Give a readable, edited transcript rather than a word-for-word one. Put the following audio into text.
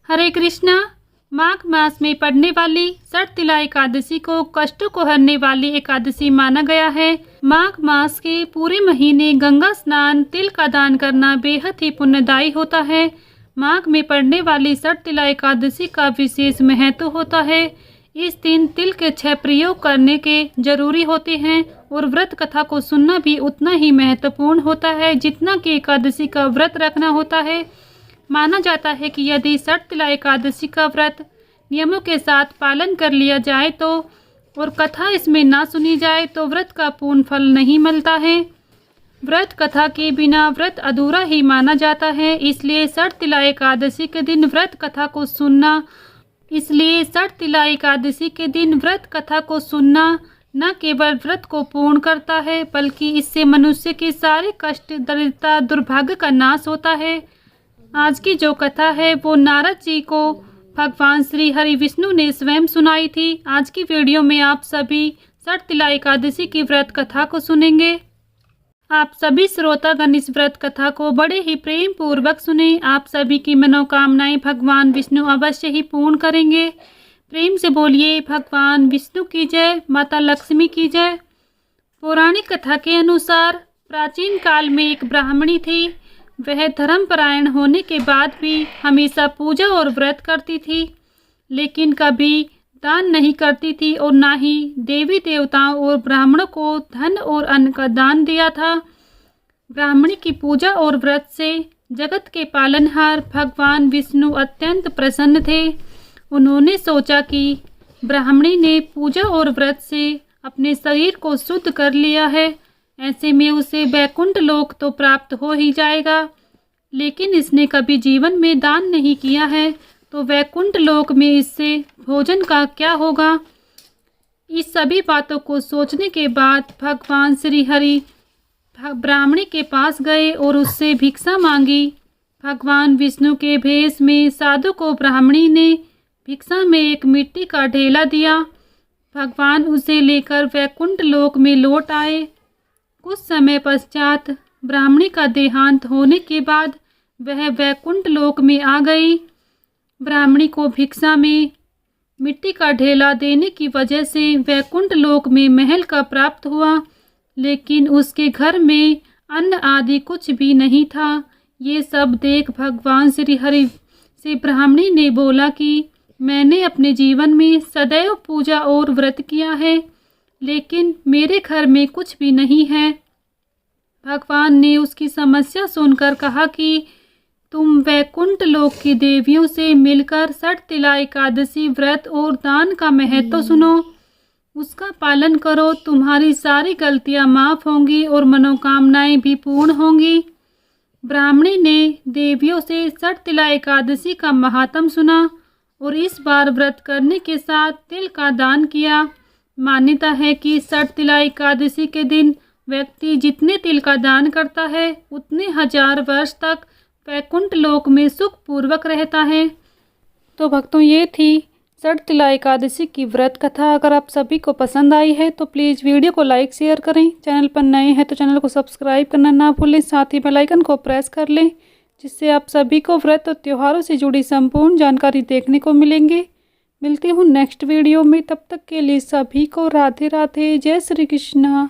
हरे कृष्णा। माघ मास में पड़ने वाली षटतिला एकादशी को कष्टों को हरने वाली एकादशी माना गया है। माघ मास के पूरे महीने गंगा स्नान, तिल का दान करना बेहद ही पुण्यदायी होता है। माघ में पड़ने वाली षटतिला एकादशी का विशेष महत्व होता है। इस दिन तिल के 6 प्रयोग करने के जरूरी होते हैं और व्रत कथा को सुनना भी उतना ही महत्वपूर्ण होता है जितना कि एकादशी का व्रत रखना होता है। माना जाता है कि यदि षटतिला एकादशी का व्रत नियमों के साथ पालन कर लिया जाए तो और कथा इसमें ना सुनी जाए तो व्रत का पूर्ण फल नहीं मिलता है। व्रत कथा के बिना व्रत अधूरा ही माना जाता है। इसलिए षटतिला एकादशी के दिन व्रत कथा को सुनना न केवल व्रत को पूर्ण करता है बल्कि इससे मनुष्य के सारे कष्ट, दरिद्रता, दुर्भाग्य का नाश होता है। आज की जो कथा है वो नारद जी को भगवान श्री हरि विष्णु ने स्वयं सुनाई थी। आज की वीडियो में आप सभी षटतिला एकादशी की व्रत कथा को सुनेंगे। आप सभी श्रोतागण इस व्रत कथा को बड़े ही प्रेम पूर्वक सुने। आप सभी की मनोकामनाएं भगवान विष्णु अवश्य ही पूर्ण करेंगे। प्रेम से बोलिए भगवान विष्णु की जय, माता लक्ष्मी की जय। पौराणिक कथा के अनुसार प्राचीन काल में एक ब्राह्मणी थी। वह धर्मपरायण होने के बाद भी हमेशा पूजा और व्रत करती थी, लेकिन कभी दान नहीं करती थी और ना ही देवी देवताओं और ब्राह्मणों को धन और अन्न का दान दिया था। ब्राह्मणी की पूजा और व्रत से जगत के पालनहार भगवान विष्णु अत्यंत प्रसन्न थे। उन्होंने सोचा कि ब्राह्मणी ने पूजा और व्रत से अपने शरीर को शुद्ध कर लिया है, ऐसे में उसे वैकुंठ लोक तो प्राप्त हो ही जाएगा, लेकिन इसने कभी जीवन में दान नहीं किया है तो वैकुंठ लोक में इससे भोजन का क्या होगा। इस सभी बातों को सोचने के बाद भगवान श्री हरि ब्राह्मणी के पास गए और उससे भिक्षा मांगी। भगवान विष्णु के भेष में साधु को ब्राह्मणी ने भिक्षा में एक मिट्टी का ढेला दिया। भगवान उसे लेकर वैकुंठ लोक में लौट आए। कुछ समय पश्चात ब्राह्मणी का देहांत होने के बाद वह वैकुंठ लोक में आ गई। ब्राह्मणी को भिक्षा में मिट्टी का ढेला देने की वजह से वैकुंठ लोक में महल का प्राप्त हुआ, लेकिन उसके घर में अन्न आदि कुछ भी नहीं था। ये सब देख भगवान श्री हरि से ब्राह्मणी ने बोला कि मैंने अपने जीवन में सदैव पूजा और व्रत किया है, लेकिन मेरे घर में कुछ भी नहीं है। भगवान ने उसकी समस्या सुनकर कहा कि तुम वैकुंठ लोक की देवियों से मिलकर षटतिला एकादशी व्रत और दान का महत्व सुनो, उसका पालन करो। तुम्हारी सारी गलतियां माफ होंगी और मनोकामनाएं भी पूर्ण होंगी। ब्राह्मणी ने देवियों से षटतिला एकादशी का महात्म सुना और इस बार व्रत करने के साथ तिल का दान किया। मान्यता है कि षटतिला एकादशी के दिन व्यक्ति जितने तिल का दान करता है उतने 1000 वर्ष तक वैकुंठ लोक में सुख पूर्वक रहता है। तो भक्तों, ये थी षटतिला एकादशी की व्रत कथा। अगर आप सभी को पसंद आई है तो प्लीज़ वीडियो को लाइक शेयर करें। चैनल पर नए हैं तो चैनल को सब्सक्राइब करना ना भूलें। साथ ही बेल आइकन को प्रेस कर लें, जिससे आप सभी को व्रत और त्योहारों से जुड़ी संपूर्ण जानकारी देखने को मिलेंगे। मिलती हूँ नेक्स्ट वीडियो में, तब तक के लिए सभी को राधे राधे। जय श्री कृष्णा।